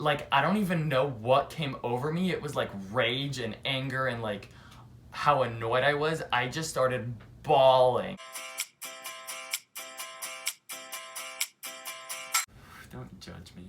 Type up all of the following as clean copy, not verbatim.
like, I don't even know what came over me. It was like rage and anger and like how annoyed I was. I just started bawling. Don't judge me.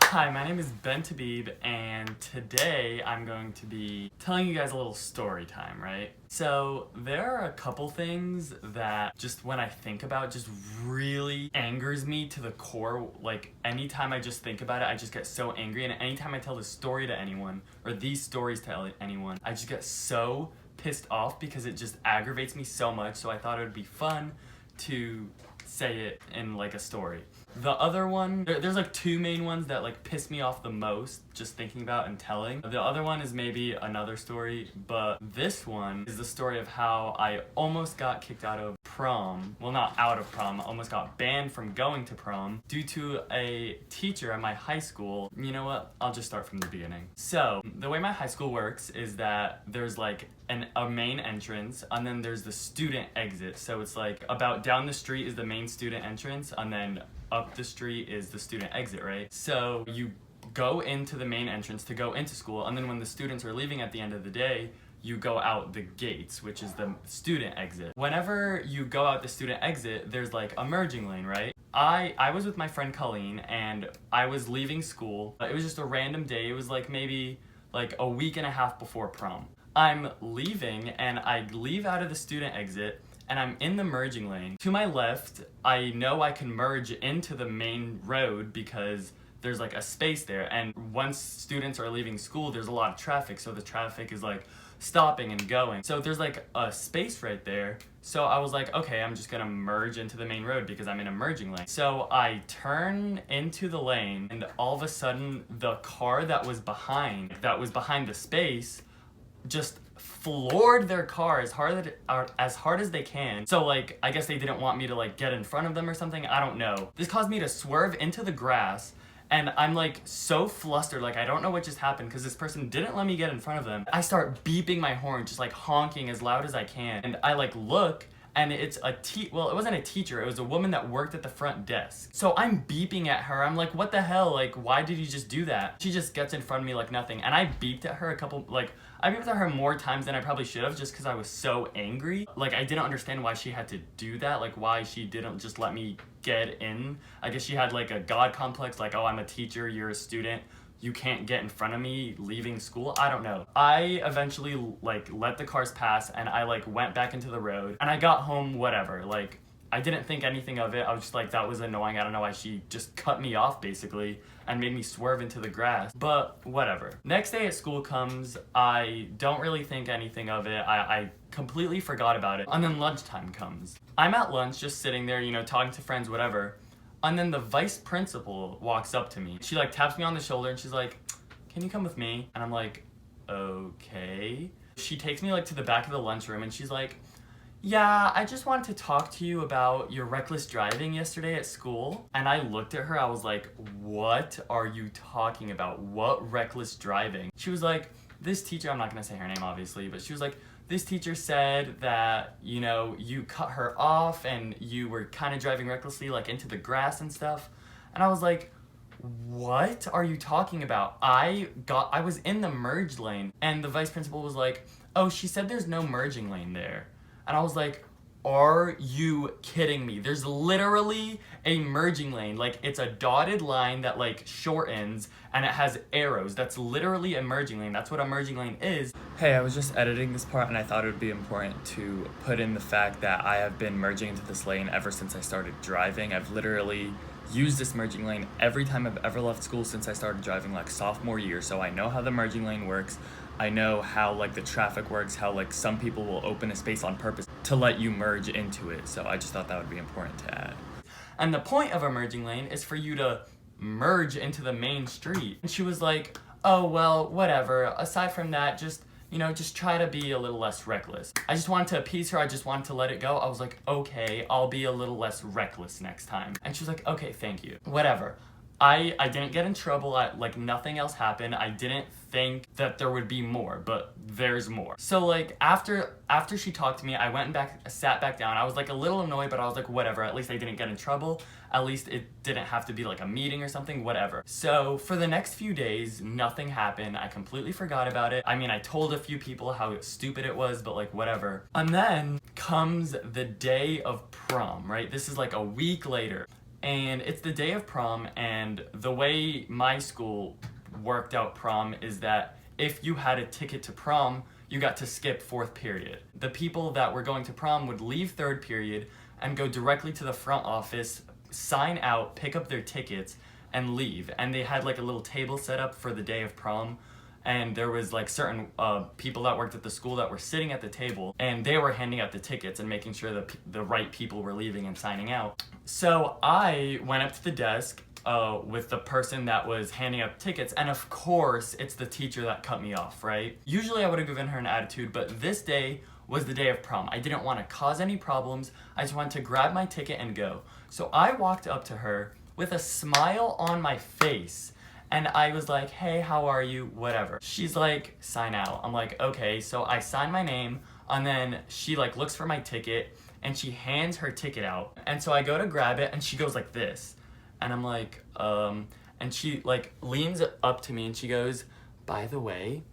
Hi, my name is ta.bib, and today I'm going to be telling you guys a little story time, right? So there are a couple things that just when I think about just really angers me to the core. Like anytime I just think about it, I just get so angry, and anytime I tell this story to anyone or these stories to anyone, I just get so pissed off because it just aggravates me so much. So I thought it would be fun to say it in like a story. The other one, there's like two main ones that like piss me off the most just thinking about and telling. The other one is maybe another story, but this one is the story of how I almost got kicked out of prom. Well, not out of prom, almost got banned from going to prom due to a teacher at my high school. You know what? I'll just start from the beginning. So the way my high school works is that there's like a main entrance, and then there's the student exit. So it's like about down the street is the main student entrance, and then up the street is the student exit, right? So you go into the main entrance to go into school, and then when the students are leaving at the end of the day, you go out the gates, which is the student exit. Whenever you go out the student exit, there's like a merging lane, right? I was with my friend Colleen, and I was leaving school. It was just a random day. It was like maybe like a week and a half before prom. I'm leaving, and I leave out of the student exit, and I'm in the merging lane. To my left, I know I can merge into the main road because there's like a space there, and once students are leaving school, there's a lot of traffic, so the traffic is like stopping and going. So there's like a space right there. So I was like, okay, I'm just gonna merge into the main road because I'm in a merging lane. So I turn into the lane, and all of a sudden the car that was behind the space just floored their car as hard as they can. So like, I guess they didn't want me to like get in front of them or something. I don't know. This caused me to swerve into the grass, and I'm like so flustered. Like, I don't know what just happened because this person didn't let me get in front of them. I start beeping my horn, just like honking as loud as I can. And I like look, and it's well, it wasn't a teacher, it was a woman that worked at the front desk. So I'm beeping at her. I'm like, what the hell? Like, why did you just do that? She just gets in front of me like nothing. And I beeped at her I beeped at her more times than I probably should have, just because I was so angry. Like, I didn't understand why she had to do that, like why she didn't just let me get in. I guess she had like a god complex, like, oh, I'm a teacher, you're a student, you can't get in front of me leaving school. I don't know. I eventually like let the cars pass, and I like went back into the road, and I got home, whatever. Like, I didn't think anything of it. I was just like, that was annoying. I don't know why she just cut me off basically and made me swerve into the grass, but whatever. Next day at school comes, I don't really think anything of it. I completely forgot about it. And then lunchtime comes. I'm at lunch just sitting there, you know, talking to friends, whatever. And then the vice principal walks up to me. She like taps me on the shoulder, and she's like, can you come with me? And I'm like, okay. She takes me like to the back of the lunchroom, and she's like, yeah, I just wanted to talk to you about your reckless driving yesterday at school. And I looked at her, I was like, what are you talking about? What reckless driving? She was like, this teacher, I'm not gonna say her name obviously, but she was like, this teacher said that, you know, you cut her off and you were kind of driving recklessly, like into the grass and stuff. And I was like, what are you talking about? I was in the merge lane, and the vice principal was like, oh, she said there's no merging lane there. And I was like, are you kidding me? There's literally a merging lane. Like, it's a dotted line that like shortens, and it has arrows. That's literally a merging lane. That's what a merging lane is. Hey, I was just editing this part, and I thought it would be important to put in the fact that I have been merging into this lane ever since I started driving. I've literally used this merging lane every time I've ever left school since I started driving, like sophomore year. So I know how the merging lane works. I know how like the traffic works, how like some people will open a space on purpose to let you merge into it. So I just thought that would be important to add. And the point of a merging lane is for you to merge into the main street. And she was like, oh, well, whatever. Aside from that, just, you know, just try to be a little less reckless. I just wanted to appease her. I just wanted to let it go. I was like, okay, I'll be a little less reckless next time. And she was like, okay, thank you. Whatever. I didn't get in trouble. Like nothing else happened. I didn't think that there would be more, but there's more. So like after she talked to me, I went and sat back down. I was like a little annoyed, but I was like, whatever, at least I didn't get in trouble. At least it didn't have to be like a meeting or something, whatever. So for the next few days, nothing happened. I completely forgot about it. I mean, I told a few people how stupid it was, but like whatever. And then comes the day of prom, right? This is like a week later. And it's the day of prom, and the way my school worked out prom is that if you had a ticket to prom, you got to skip 4th period. The people that were going to prom would leave 3rd period and go directly to the front office, sign out, pick up their tickets, and leave. And they had like a little table set up for the day of prom, and there was like certain people that worked at the school that were sitting at the table, and they were handing out the tickets and making sure that the right people were leaving and signing out. So I went up to the desk with the person that was handing out tickets, and of course it's the teacher that cut me off, right? Usually I would have given her an attitude, but this day was the day of prom. I didn't want to cause any problems. I just wanted to grab my ticket and go. So I walked up to her with a smile on my face, and I was like, hey, how are you? Whatever. She's like, sign out. I'm like, okay. So I sign my name, and then she like looks for my ticket, and she hands her ticket out. And so I go to grab it, and she goes like this. And I'm like, and she like leans up to me and she goes, by the way,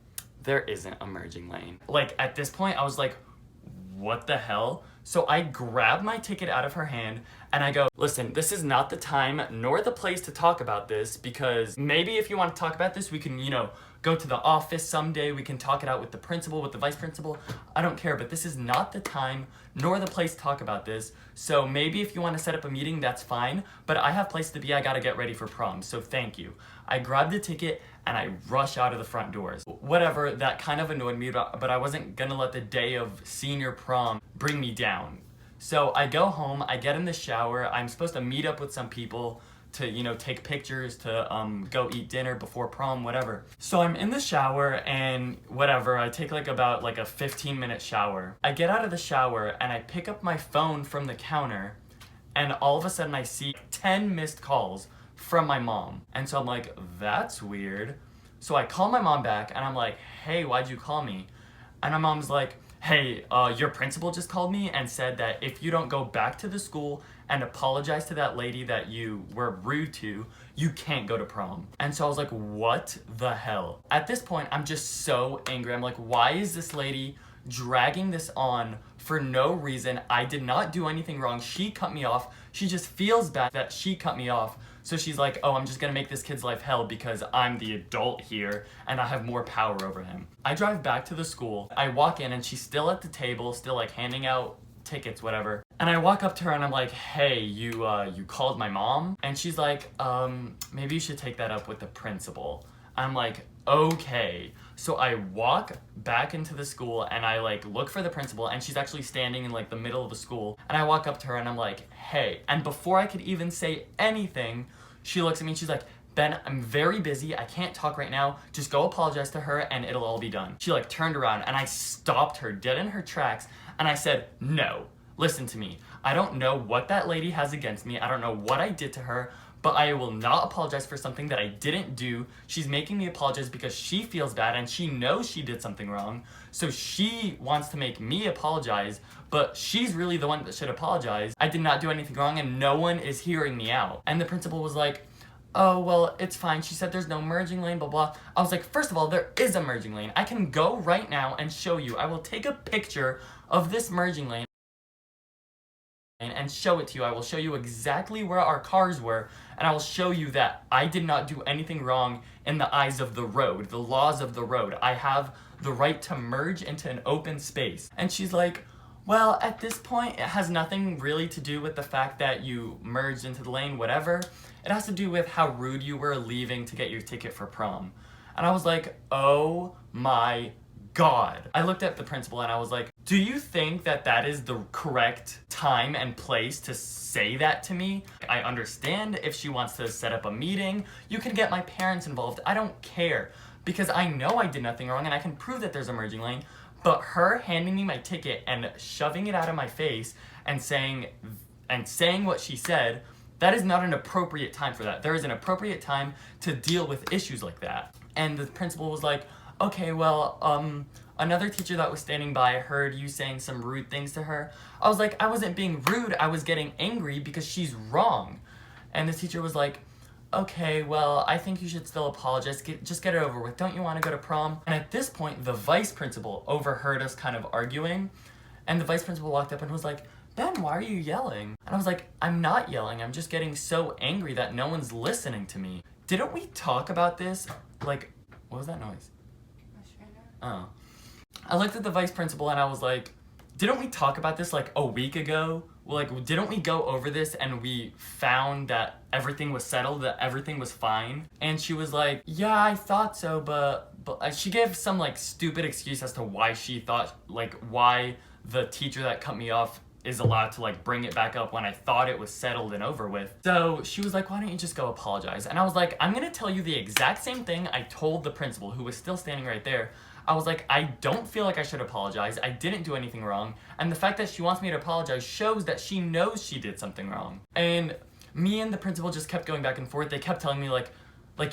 there isn't a merging lane. Like at this point I was like, what the hell? So I grab my ticket out of her hand and I go, listen, this is not the time nor the place to talk about this, because maybe if you want to talk about this, we can, you know, go to the office someday. We can talk it out with the principal, with the vice principal. I don't care, but this is not the time nor the place to talk about this. So maybe if you want to set up a meeting, that's fine, but I have place to be. I gotta get ready for prom, so thank you. I grabbed the ticket and I rush out of the front doors. Whatever, that kind of annoyed me, but I wasn't gonna let the day of senior prom bring me down. So I go home, I get in the shower, I'm supposed to meet up with some people to, you know, take pictures, to go eat dinner before prom, whatever. So I'm in the shower and whatever, I take like about like a 15-minute shower. I get out of the shower and I pick up my phone from the counter, and all of a sudden I see 10 missed calls from my mom. And so I'm like, that's weird. So I call my mom back and I'm like, hey, why'd you call me? And my mom's like, hey, your principal just called me and said that if you don't go back to the school and apologize to that lady that you were rude to, you can't go to prom. And so I was like, what the hell? At this point, I'm just so angry. I'm like, why is this lady dragging this on for no reason? I did not do anything wrong. She cut me off. She just feels bad that she cut me off. So she's like, oh, I'm just gonna make this kid's life hell because I'm the adult here and I have more power over him. I drive back to the school. I walk in and she's still at the table, still like handing out tickets, whatever. And I walk up to her and I'm like, hey, you called my mom? And she's like, maybe you should take that up with the principal. I'm like, okay. So I walk back into the school and I like look for the principal, and she's actually standing in like the middle of the school. And I walk up to her and I'm like, hey. And before I could even say anything, she looks at me and she's like, Ben, I'm very busy. I can't talk right now. Just go apologize to her and it'll all be done. She like turned around and I stopped her dead in her tracks and I said, no, listen to me. I don't know what that lady has against me. I don't know what I did to her, but I will not apologize for something that I didn't do. She's making me apologize because she feels bad and she knows she did something wrong. So she wants to make me apologize, but she's really the one that should apologize. I did not do anything wrong and no one is hearing me out. And the principal was like, oh, well, it's fine. She said there's no merging lane, blah, blah. I was like, first of all, there is a merging lane. I can go right now and show you. I will take a picture of this merging lane and show it to you. I will show you exactly where our cars were, and I will show you that I did not do anything wrong in the eyes of the road, the laws of the road. I have the right to merge into an open space. And she's like, well, at this point, it has nothing really to do with the fact that you merged into the lane, whatever. It has to do with how rude you were leaving to get your ticket for prom. And I was like, oh my God. I looked at the principal and I was like, do you think that that is the correct time and place to say that to me? I understand if she wants to set up a meeting. You can get my parents involved. I don't care, because I know I did nothing wrong and I can prove that there's a merging lane. But her handing me my ticket and shoving it out of my face and saying what she said that is not an appropriate time for that. There is an appropriate time to deal with issues like that. And the principal was like, okay, well, another teacher that was standing by heard you saying some rude things to her. I was like, I wasn't being rude, I was getting angry because she's wrong. And the teacher was like, okay, well, I think you should still apologize. Just get it over with. Don't you want to go to prom? And at this point, the vice principal overheard us kind of arguing. And the vice principal walked up and was like, Ben, why are you yelling? And I was like, I'm not yelling. I'm just getting so angry that no one's listening to me. Didn't we talk about this? Like, what was that noise? Oh. I looked at the vice principal and I was like, didn't we talk about this like a week ago? Like, didn't we go over this and we found that everything was settled, that everything was fine? And she was like, yeah, I thought so, but she gave some like stupid excuse as to why she thought, like, why the teacher that cut me off is allowed to like bring it back up when I thought it was settled and over with. So she was like, why don't you just go apologize? And I was like, I'm gonna tell you the exact same thing I told the principal, who was still standing right there. I was like, I don't feel like I should apologize. I didn't do anything wrong. And the fact that she wants me to apologize shows that she knows she did something wrong. And me and the principal just kept going back and forth. They kept telling me like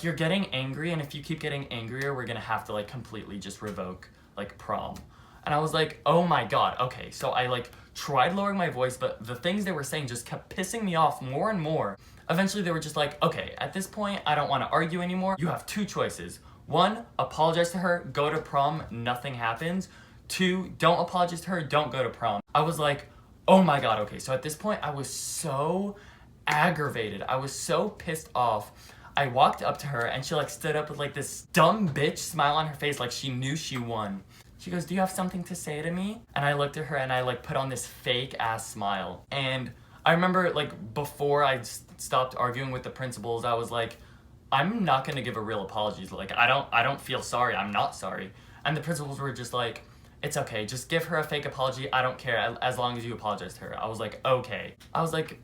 you're getting angry, and if you keep getting angrier, we're gonna have to like completely just revoke like prom. And I was like, oh my God, okay. So I like tried lowering my voice, but the things they were saying just kept pissing me off more and more. Eventually they were just like, okay, at this point, I don't wanna argue anymore. You have two choices. 1, apologize to her, go to prom, nothing happens. 2, don't apologize to her, don't go to prom. I was like, oh my God, okay. So at this point, I was so aggravated. I was so pissed off. I walked up to her and she like stood up with like this dumb bitch smile on her face like she knew she won. She goes, do you have something to say to me? And I looked at her and I like put on this fake ass smile. And I remember like before I stopped arguing with the principals, I was like, I'm not gonna give a real apology. Like, I don't feel sorry. I'm not sorry. And the principals were just like, it's okay. Just give her a fake apology. I don't care as long as you apologize to her. I was like, okay. I was like,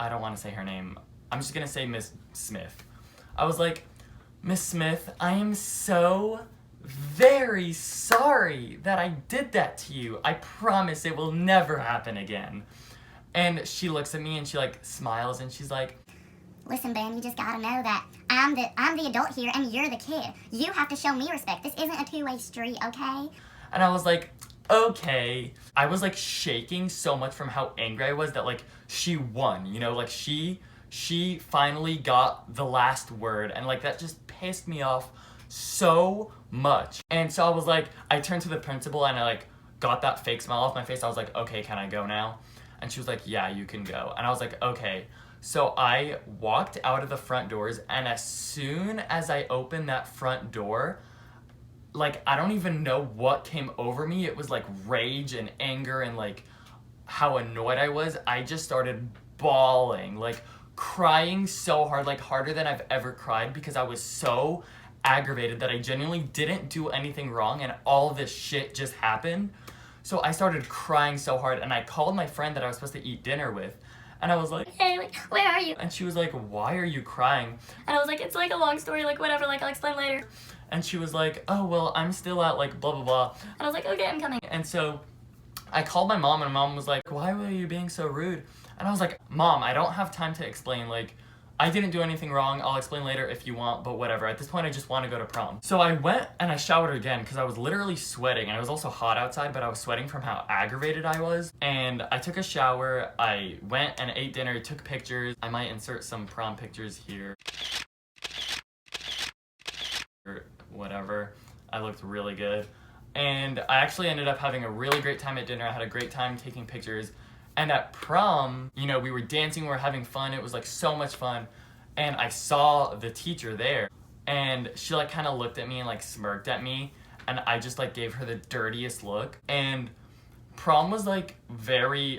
I don't want to say her name. I'm just gonna say Miss Smith. I was like, Miss Smith, I am so very sorry that I did that to you. I promise it will never happen again. And she looks at me and she like smiles and she's like, listen, Ben, you just gotta know that I'm the adult here and you're the kid. You have to show me respect. This isn't a two-way street, okay? And I was like, okay. I was like shaking so much from how angry I was that like she won, you know, like she finally got the last word, and like that just pissed me off so much. And so I was like, I turned to the principal and I like got that fake smile off my face. I was like, okay, can I go now? And she was like, yeah, you can go. And I was like, okay. So I walked out of the front doors, and as soon as I opened that front door, like, I don't even know what came over me. It was like rage and anger and like how annoyed I was. I just started bawling, like crying so hard, like harder than I've ever cried, because I was so aggravated that I genuinely didn't do anything wrong and all this shit just happened. So I started crying so hard, and I called my friend that I was supposed to eat dinner with. And I was like, hey, where are you? And she was like, why are you crying? And I was like, it's like a long story, like whatever, like I'll explain later. And she was like, oh, well, I'm still at like blah, blah, blah. And I was like, okay, I'm coming. And so I called my mom, and mom was like, why were you being so rude? And I was like, Mom, I don't have time to explain. Like, I didn't do anything wrong. I'll explain later if you want, but whatever. At this point, I just want to go to prom. So I went and I showered again because I was literally sweating, and it was also hot outside, but I was sweating from how aggravated I was. And I took a shower. I went and ate dinner, took pictures. I might insert some prom pictures here. Or whatever. I looked really good. And I actually ended up having a really great time at dinner. I had a great time taking pictures. And at prom, you know, we were dancing, we were having fun. It was like so much fun. And I saw the teacher there, and she like kind of looked at me and like smirked at me. And I just like gave her the dirtiest look. And prom was like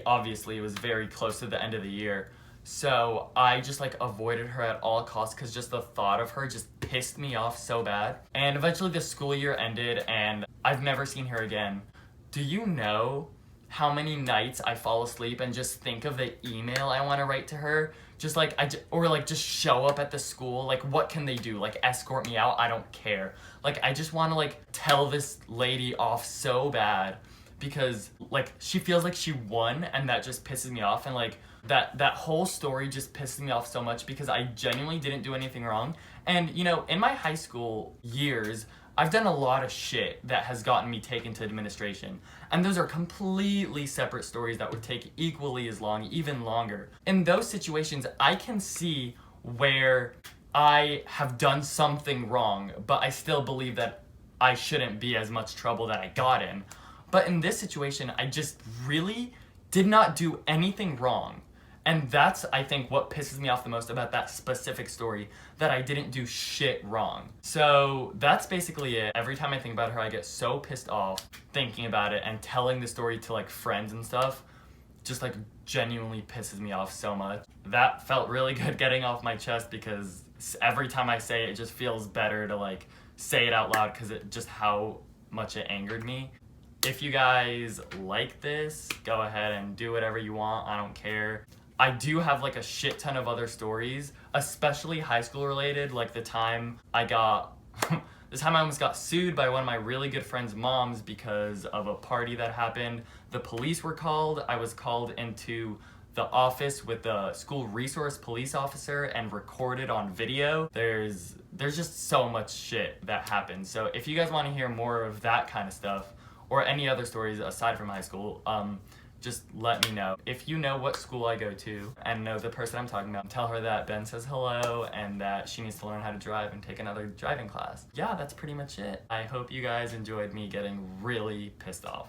obviously it was very close to the end of the year. So I just like avoided her at all costs because just the thought of her just pissed me off so bad. And eventually the school year ended, and I've never seen her again. Do you know how many nights I fall asleep and just think of the email I want to write to her? Just like, or like just show up at the school. Like, what can they do? Like, escort me out? I don't care. Like, I just want to like tell this lady off so bad because like she feels like she won, and that just pisses me off. And like That whole story just pissed me off so much because I genuinely didn't do anything wrong. And you know, in my high school years, I've done a lot of shit that has gotten me taken to administration. And those are completely separate stories that would take equally as long, even longer. In those situations, I can see where I have done something wrong, but I still believe that I shouldn't be as much trouble that I got in. But in this situation, I just really did not do anything wrong. And that's, I think, what pisses me off the most about that specific story, that I didn't do shit wrong. So that's basically it. Every time I think about her, I get so pissed off thinking about it, and telling the story to like friends and stuff just like genuinely pisses me off so much. That felt really good getting off my chest, because every time I say it, it just feels better to like say it out loud, because it just how much it angered me. If you guys like this, go ahead and do whatever you want. I don't care. I do have like a shit ton of other stories, especially high school related, like the time I got this time I almost got sued by one of my really good friend's moms because of a party that happened. The police were called. I was called into the office with the school resource police officer and recorded on video. There's just so much shit that happened. So if you guys want to hear more of that kind of stuff, or any other stories aside from high school, just let me know. If you know what school I go to and know the person I'm talking about, tell her that Ben says hello and that she needs to learn how to drive and take another driving class. Yeah, that's pretty much it. I hope you guys enjoyed me getting really pissed off.